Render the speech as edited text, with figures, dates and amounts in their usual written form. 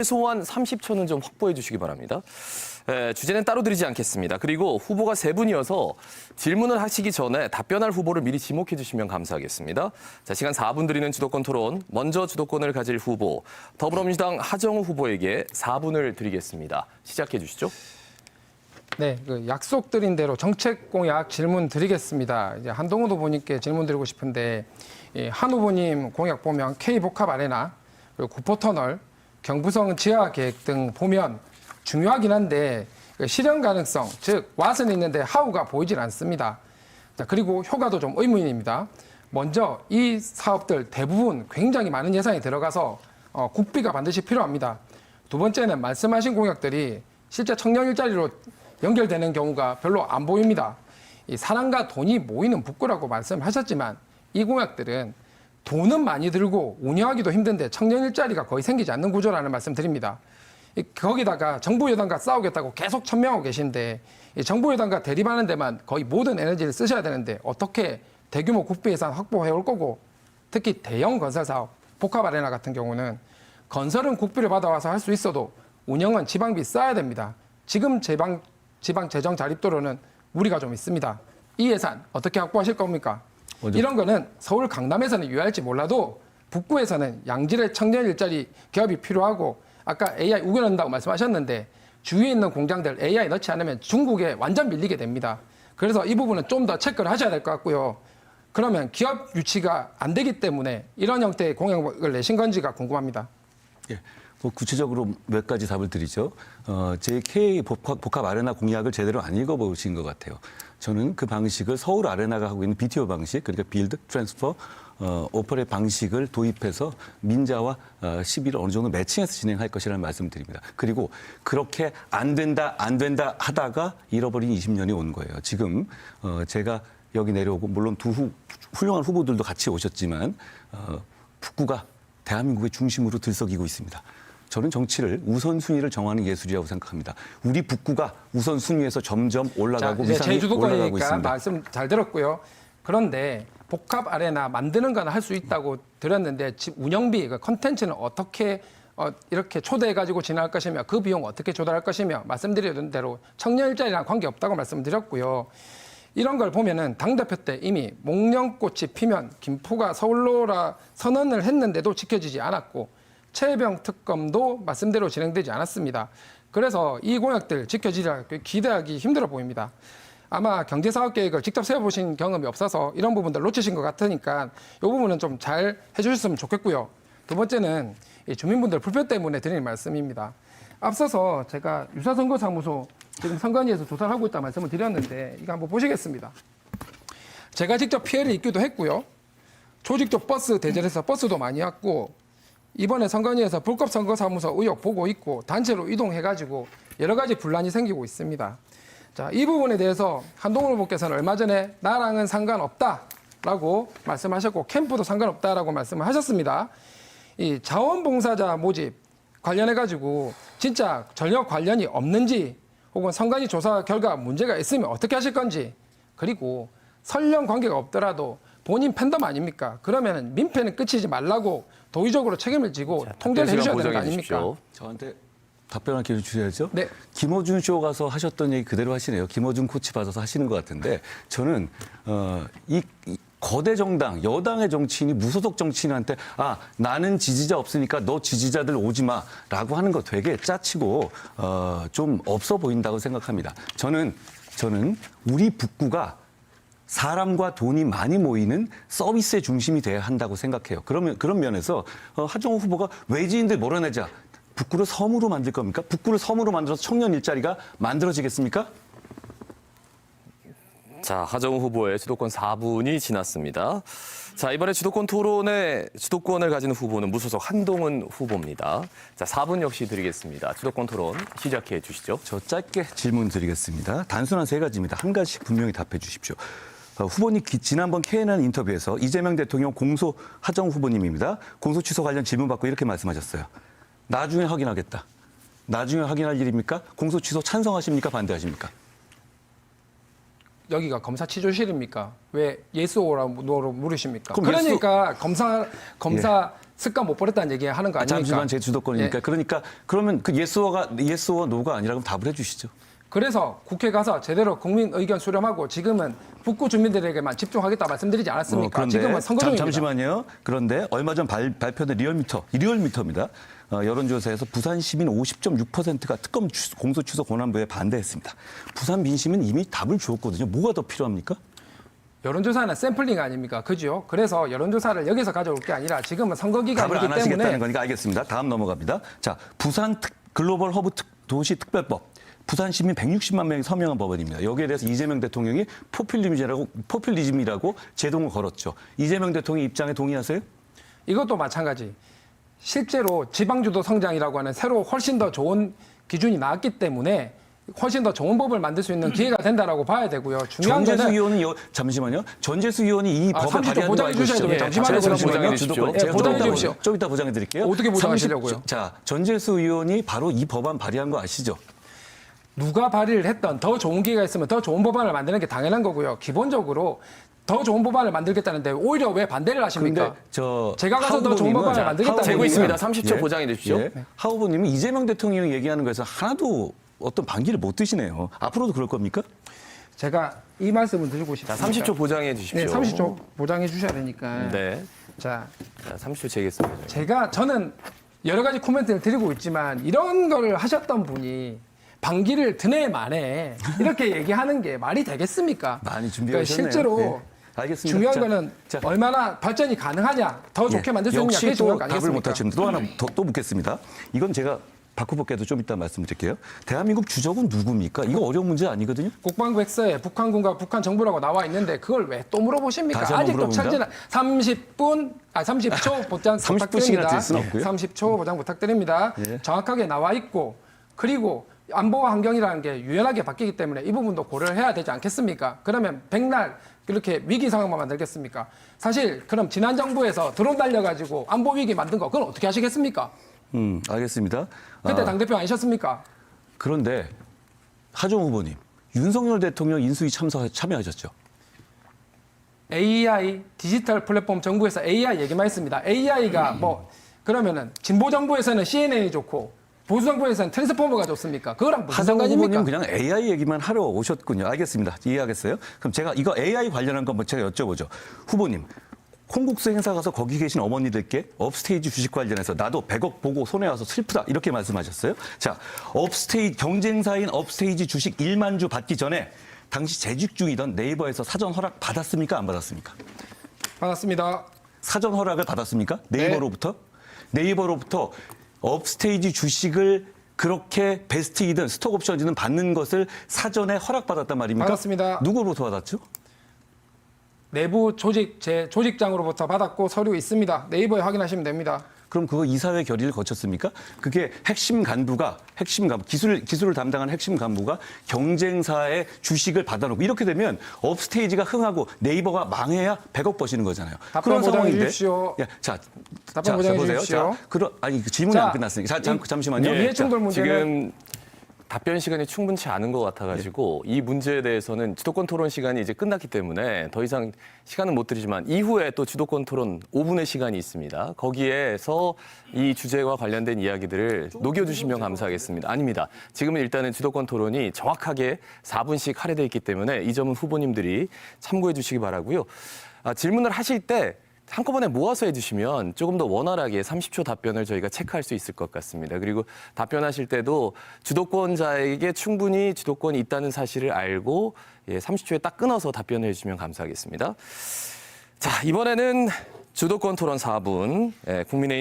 최소한 30초는 좀 확보해 주시기 바랍니다. 주제는 따로 드리지 않겠습니다. 그리고 후보가 세 분이어서 질문을 하시기 전에 답변할 후보를 미리 지목해 주시면 감사하겠습니다. 자, 시간 4분 드리는 주도권 토론. 먼저 주도권을 가질 후보, 더불어민주당 하정우 후보에게 4분을 드리겠습니다. 시작해 주시죠. 네, 약속드린 대로 정책 공약 질문 드리겠습니다. 이제 한동훈 후보님께 질문 드리고 싶은데, 한 후보님 공약 보면 K복합 아레나, 그리고 구포터널, 경부성 지하 계획 등 보면 중요하긴 한데 실현 가능성, 즉 왓은 있는데 하우가 보이질 않습니다. 자, 그리고 효과도 좀 의문입니다. 먼저 이 사업들 대부분 굉장히 많은 예산이 들어가서 국비가 반드시 필요합니다. 두 번째는 말씀하신 공약들이 실제 청년 일자리로 연결되는 경우가 별로 안 보입니다. 이 사람과 돈이 모이는 북구라고 말씀하셨지만 이 공약들은 돈은 많이 들고 운영하기도 힘든데 청년 일자리가 거의 생기지 않는 구조라는 말씀 드립니다. 거기다가 정부 여당과 싸우겠다고 계속 천명하고 계신데 정부 여당과 대립하는 데만 거의 모든 에너지를 쓰셔야 되는데 어떻게 대규모 국비 예산 확보해 올 거고, 특히 대형 건설 사업, 복합 아레나 같은 경우는 건설은 국비를 받아와서 할 수 있어도 운영은 지방비 써야 됩니다. 지금 지방 재정 자립도로는 무리가 좀 있습니다. 이 예산 어떻게 확보하실 겁니까? 이런 거는 서울 강남에서는 유효할지 몰라도 북구에서는 양질의 청년 일자리 기업이 필요하고, 아까 AI 우겨넣는다고 말씀하셨는데 주위에 있는 공장들 AI 넣지 않으면 중국에 완전 밀리게 됩니다. 그래서 이 부분은 좀 더 체크를 하셔야 될 것 같고요. 그러면 기업 유치가 안 되기 때문에 이런 형태의 공약을 내신 건지가 궁금합니다. 예. 뭐 구체적으로 몇 가지 답을 드리죠. JK 복합 아레나 공약을 제대로 안 읽어보신 것 같아요. 저는 그 방식을 서울 아레나가 하고 있는 BTO 방식, 그러니까 빌드, 트랜스퍼, 오퍼레 방식을 도입해서 민자와 시비를 어느 정도 매칭해서 진행할 것이라는 말씀을 드립니다. 그리고 그렇게 안 된다 하다가 잃어버린 20년이 온 거예요. 지금 제가 여기 내려오고, 물론 훌륭한 후보들도 같이 오셨지만 북구가 대한민국의 중심으로 들썩이고 있습니다. 저는 정치를 우선순위를 정하는 예술이라고 생각합니다. 우리 북구가 우선순위에서 점점 올라가고 위상이 올라가고 있습니다. 말씀 잘 들었고요. 그런데 복합 아레나 만드는 건 할 수 있다고 드렸는데 운영비, 컨텐츠는 어떻게 이렇게 초대해가지고 진행할 것이며 그 비용 어떻게 조달할 것이며 말씀드린 대로 청년 일자리랑 관계없다고 말씀드렸고요. 이런 걸 보면은 당대표 때 이미 목련꽃이 피면 김포가 서울로라 선언을 했는데도 지켜지지 않았고, 최혜병 특검도 말씀대로 진행되지 않았습니다. 그래서 이 공약들 지켜지리라 기대하기 힘들어 보입니다. 아마 경제사업계획을 직접 세워보신 경험이 없어서 이런 부분들 놓치신 것 같으니까 이 부분은 좀 잘 해주셨으면 좋겠고요. 두 번째는 이 주민분들 불편 때문에 드리는 말씀입니다. 앞서서 제가 유사선거사무소 지금 선관위에서 조사를 하고 있다 말씀을 드렸는데 이거 한번 보시겠습니다. 제가 직접 피해를 입기도 했고요. 조직적 버스 대절해서 버스도 많이 왔고, 이번에 선관위에서 불법 선거사무소 의혹 보고 있고 단체로 이동해가지고 여러 가지 분란이 생기고 있습니다. 자, 이 부분에 대해서 한동훈 후보께서는 얼마 전에 나랑은 상관없다라고 말씀하셨고 캠프도 상관없다라고 말씀을 하셨습니다. 이 자원봉사자 모집 관련해가지고 진짜 전혀 관련이 없는지, 혹은 선관위 조사 결과 문제가 있으면 어떻게 하실 건지, 그리고 설령 관계가 없더라도 본인 팬덤 아닙니까? 그러면 민폐는 끝이지 말라고 도의적으로 책임을 지고 통제를 해주셔야 되는 거 아닙니까? 저한테 답변할 기회 주셔야죠. 네. 김어준 쇼 가서 하셨던 얘기 그대로 하시네요. 김어준 코치 받아서 하시는 것 같은데, 저는 이 거대 정당, 여당의 정치인이 무소속 정치인한테 나는 지지자 없으니까 너 지지자들 오지 마라고 하는 거 되게 짜치고 좀 없어 보인다고 생각합니다. 저는 우리 북구가 사람과 돈이 많이 모이는 서비스의 중심이 돼야 한다고 생각해요. 그런 면에서 하정우 후보가 외지인들 몰아내자, 북구를 섬으로 만들 겁니까? 북구를 섬으로 만들어서 청년 일자리가 만들어지겠습니까? 자, 하정우 후보의 주도권 4분이 지났습니다. 자, 이번에 주도권 토론에 주도권을 가진 후보는 무소속 한동훈 후보입니다. 자, 4분 역시 드리겠습니다. 주도권 토론 시작해 주시죠. 저 짧게 질문 드리겠습니다. 단순한 세 가지입니다. 한 가지씩 분명히 답해 주십시오. 후보님 지난번 KNN 인터뷰에서 이재명 대통령 공소 하정우 후보님입니다. 공소 취소 관련 질문 받고 이렇게 말씀하셨어요. 나중에 확인하겠다. 나중에 확인할 일입니까? 공소 취소 찬성하십니까? 반대하십니까? 여기가 검사 취조실입니까? 왜 예스 오라고 물으십니까? 그러니까 검사 습관 못 버렸다는 얘기 하는 거 아닙니까? 잠시만 제 주도권이니까. 예. 그러니까 그러면 그 예스와 노가 아니라 그럼 답을 해주시죠. 그래서 국회 가서 제대로 국민 의견 수렴하고 지금은 북구 주민들에게만 집중하겠다 말씀드리지 않았습니까? 그런데 지금은 선거 중입니다. 잠시만요. 그런데 얼마 전 발표된 리얼미터입니다. 여론조사에서 부산 시민 50.6%가 특검 공소 취소 권한부에 반대했습니다. 부산 민심은 이미 답을 주었거든요. 뭐가 더 필요합니까? 여론조사는 샘플링 아닙니까? 그죠? 그래서 여론조사를 여기서 가져올 게 아니라 지금은 선거 답을 기간이기 안 하시겠다는 때문에 거니까 알겠습니다. 다음 넘어갑니다. 자, 부산 글로벌 허브 도시 특별법. 부산 시민 160만 명이 서명한 법안입니다. 여기에 대해서 이재명 대통령이 포퓰리즘이라고 제동을 걸었죠. 이재명 대통령 입장에 동의하세요? 이것도 마찬가지. 실제로 지방주도 성장이라고 하는 새로 훨씬 더 좋은 기준이 나왔기 때문에 훨씬 더 좋은 법을 만들 수 있는 기회가 된다라고 봐야 되고요. 중요한 전재수 거는 의원은 잠시만요. 전재수 의원이 이 법을 30초 발의한 거 보장해 알고 주셔야 계시죠? 돼요. 잠시만요. 보장해 주십시오. 예, 보장해 주십시오. 좀 이따 보장해 드릴게요. 어떻게 보장하시려고요? 자, 전재수 의원이 바로 이 법안 발의한 거 아시죠? 누가 발의를 했던 더 좋은 기회가 있으면 더 좋은 법안을 만드는 게 당연한 거고요. 기본적으로 더 좋은 법안을 만들겠다는데 오히려 왜 반대를 하십니까? 근데 제가 가서 더 좋은 하우보님은 법안을 만들겠다는 재고 얘기는 있습니다. 30초 예. 보장해 주십시오. 예. 하 후보님이 이재명 대통령이 얘기하는 거에서 하나도 어떤 반기를 못 드시네요. 앞으로도 그럴 겁니까? 제가 이 말씀을 드리고 자, 싶습니다. 30초 보장해 주십시오. 네, 30초 보장해 주셔야 되니까. 네. 자, 자, 30초 재겠습니다. 저는 여러 가지 코멘트를 드리고 있지만 이런 걸 하셨던 분이 반기를 드네 만에 이렇게 얘기하는 게 말이 되겠습니까? 많이 준비하셨네요. 실제로 네. 알겠습니다. 중요한 자, 거는 자. 얼마나 발전이 가능하냐, 더 좋게 만들 수 있느냐, 그게 역시 중요한 또 거 답을 못 아니겠습니까? 하시는데 또 하나 또 묻겠습니다. 이건 제가 바꾸볼게도 좀 이따 말씀드릴게요. 대한민국 주적은 누굽니까? 이거 어려운 문제 아니거든요. 국방부 엑서에 북한군과 북한 정부라고 나와 있는데 그걸 왜 또 물어보십니까? 다시 한번 아직도 물어봅니다. 철저한 30초 보장 30분씩이나 부탁드립니다. 드릴 수는 없고요. 30초 보장 부탁드립니다. 예. 정확하게 나와 있고 그리고 안보와 환경이라는 게 유연하게 바뀌기 때문에 이 부분도 고려를 해야 되지 않겠습니까? 그러면 백날 그렇게 위기 상황만 만들겠습니까? 사실 그럼 지난 정부에서 드론 달려가지고 안보 위기 만든 거 그건 어떻게 하시겠습니까? 알겠습니다. 그때 당대표 아니셨습니까? 그런데 하정우 후보님, 윤석열 대통령 인수위 참여하셨죠? AI 디지털 플랫폼 정부에서 AI 얘기만 했습니다. AI가 뭐 그러면은 진보 정부에서는 CNN이 좋고 보수 정부에서는 트랜스포머가 좋습니까? 그거랑 무슨 하정우 상관입니까? 후보님 그냥 AI 얘기만 하러 오셨군요. 알겠습니다. 이해하겠어요? 그럼 제가 이거 AI 관련한 거 한번 제가 여쭤보죠. 후보님, 콩국수 행사 가서 거기 계신 어머니들께 업스테이지 주식 관련해서 나도 100억 보고 손해와서 슬프다 이렇게 말씀하셨어요. 자, 경쟁사인 업스테이지 주식 1만 주 받기 전에 당시 재직 중이던 네이버에서 사전 허락 받았습니까? 안 받았습니까? 반갑습니다. 사전 허락을 받았습니까? 네이버로부터? 네이버로부터 업스테이지 주식을 그렇게 베스트이든 스톡옵션이든 받는 것을 사전에 허락받았단 말입니까? 받았습니다. 누구로부터 받았죠? 내부 제 조직장으로부터 받았고 서류 있습니다. 네이버에 확인하시면 됩니다. 그럼 그거 이사회 결의를 거쳤습니까? 그게 핵심 간부, 기술을 담당하는 핵심 간부가 경쟁사의 주식을 받아놓고 이렇게 되면 업스테이지가 흥하고 네이버가 망해야 100억 버시는 거잖아요. 답변 보장해 주십시오. 예, 답변 보장해 보세요. 주십시오. 그 질문이 자, 안 끝났으니까. 잠시만요. 예. 이해충돌 문제는 지금 답변 시간이 충분치 않은 것 같아가지고 이 문제에 대해서는 주도권 토론 시간이 이제 끝났기 때문에 더 이상 시간은 못 드리지만 이후에 또 주도권 토론 5분의 시간이 있습니다. 거기에서 이 주제와 관련된 이야기들을 녹여주시면 감사하겠습니다. 아닙니다. 지금은 일단은 주도권 토론이 정확하게 4분씩 할애돼 있기 때문에 이 점은 후보님들이 참고해 주시기 바라고요. 질문을 하실 때 한꺼번에 모아서 해주시면 조금 더 원활하게 30초 답변을 저희가 체크할 수 있을 것 같습니다. 그리고 답변하실 때도 주도권자에게 충분히 주도권이 있다는 사실을 알고 30초에 딱 끊어서 답변을 해주시면 감사하겠습니다. 자, 이번에는 주도권 토론 4분 국민의힘